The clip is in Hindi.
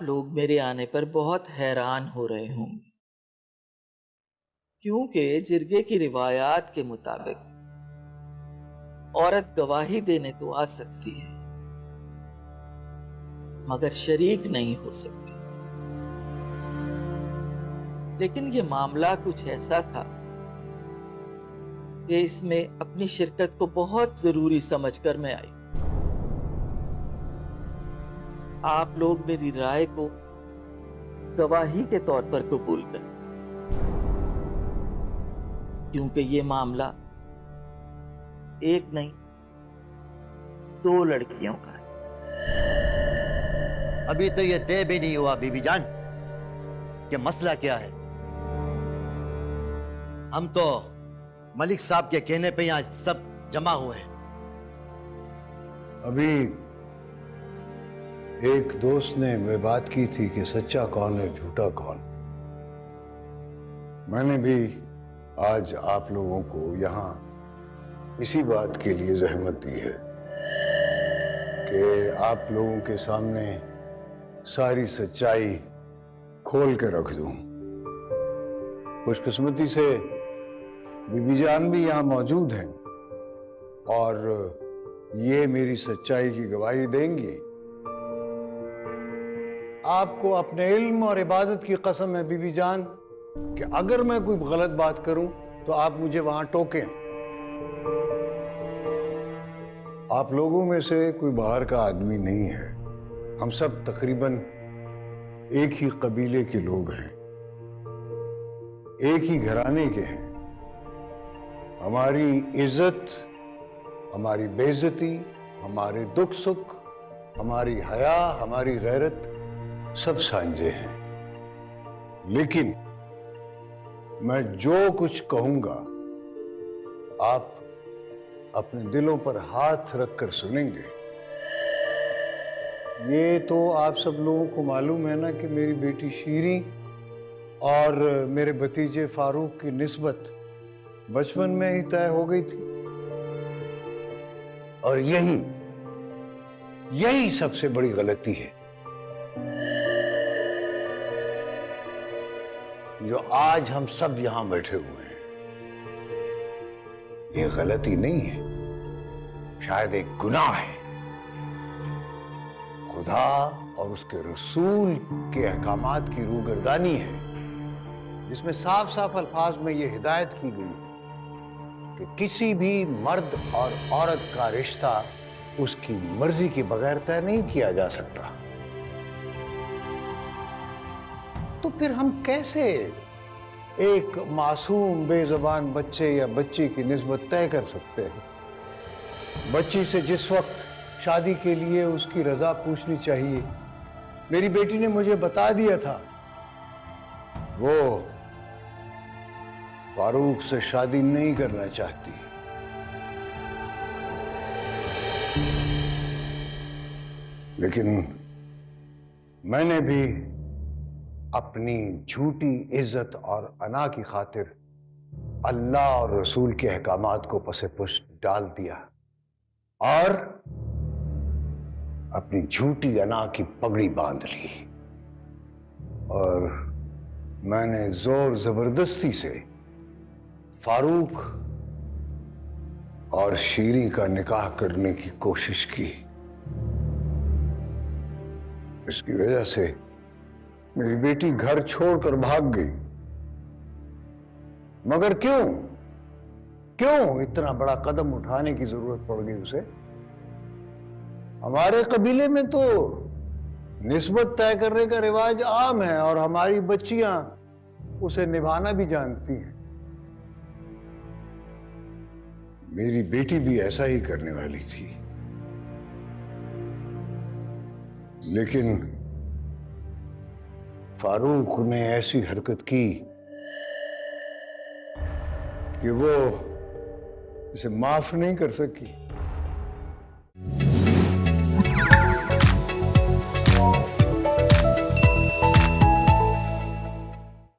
लोग मेरे आने पर बहुत हैरान हो रहे होंगे, क्योंकि जिरगे की रिवायात के मुताबिक औरत गवाही देने तो आ सकती है, मगर शरीक नहीं हो सकती। लेकिन ये मामला कुछ ऐसा था कि इसमें अपनी शिरकत को बहुत जरूरी समझकर मैं आई। आप लोग मेरी राय को गवाही के तौर पर कबूल करें, क्योंकि ये मामला एक नहीं, दो लड़कियों का है। अभी तो ये तय भी नहीं हुआ बीबी जान कि मसला क्या है। हम तो मलिक साहब के कहने पे यहाँ सब जमा हुए हैं। अभी एक दोस्त ने मैं बात की थी कि सच्चा कौन है झूठा कौन। मैंने भी आज आप लोगों को यहाँ इसी बात के लिए जहमत दी है कि आप लोगों के सामने सारी सच्चाई खोल के रख दूं। खुशकिस्मती से बीबी जान भी यहाँ मौजूद हैं और ये मेरी सच्चाई की गवाही देंगी। आपको अपने इल्म और इबादत की कसम है बीबी जान कि अगर मैं कोई गलत बात करूं तो आप मुझे वहां टोकें। आप लोगों में से कोई बाहर का आदमी नहीं है। हम सब तकरीबन एक ही कबीले के लोग हैं, एक ही घराने के हैं। हमारी इज्जत, हमारी बेइज्जती, हमारे दुख सुख, हमारी हया, हमारी गैरत सब सांझे हैं। लेकिन मैं जो कुछ कहूंगा आप अपने दिलों पर हाथ रखकर सुनेंगे। ये तो आप सब लोगों को मालूम है ना कि मेरी बेटी शीरी और मेरे भतीजे फारूक की निस्बत बचपन में ही तय हो गई थी। और यही सबसे बड़ी गलती है जो आज हम सब यहां बैठे हुए हैं। ये गलती नहीं है, शायद एक गुनाह है। खुदा और उसके रसूल के अहकामात की रूगर्दानी है, जिसमें साफ साफ अल्फाज में यह हिदायत की गई कि किसी भी मर्द और औरत का रिश्ता उसकी मर्जी के बगैर तय नहीं किया जा सकता। तो फिर हम कैसे एक मासूम बेजुबान बच्चे या बच्ची की निस्बत तय कर सकते हैं? बच्ची से जिस वक्त शादी के लिए उसकी रजा पूछनी चाहिए, मेरी बेटी ने मुझे बता दिया था वो फारूक से शादी नहीं करना चाहती। लेकिन मैंने भी अपनी झूठी इज्जत और अना की खातिर अल्लाह और रसूल के अहकामात को पसे पुष्ट डाल दिया और अपनी झूठी अना की पगड़ी बांध ली। और मैंने जोर जबरदस्ती से फारूक और शीरी का निकाह करने की कोशिश की। इसकी वजह से मेरी बेटी घर छोड़कर भाग गई। मगर क्यों इतना बड़ा कदम उठाने की जरूरत पड़ गई उसे? हमारे कबीले में तो निस्बत तय करने का रिवाज आम है और हमारी बच्चियां उसे निभाना भी जानती हैं। मेरी बेटी भी ऐसा ही करने वाली थी, लेकिन फारूक ने ऐसी हरकत की कि वो इसे माफ नहीं कर सकी।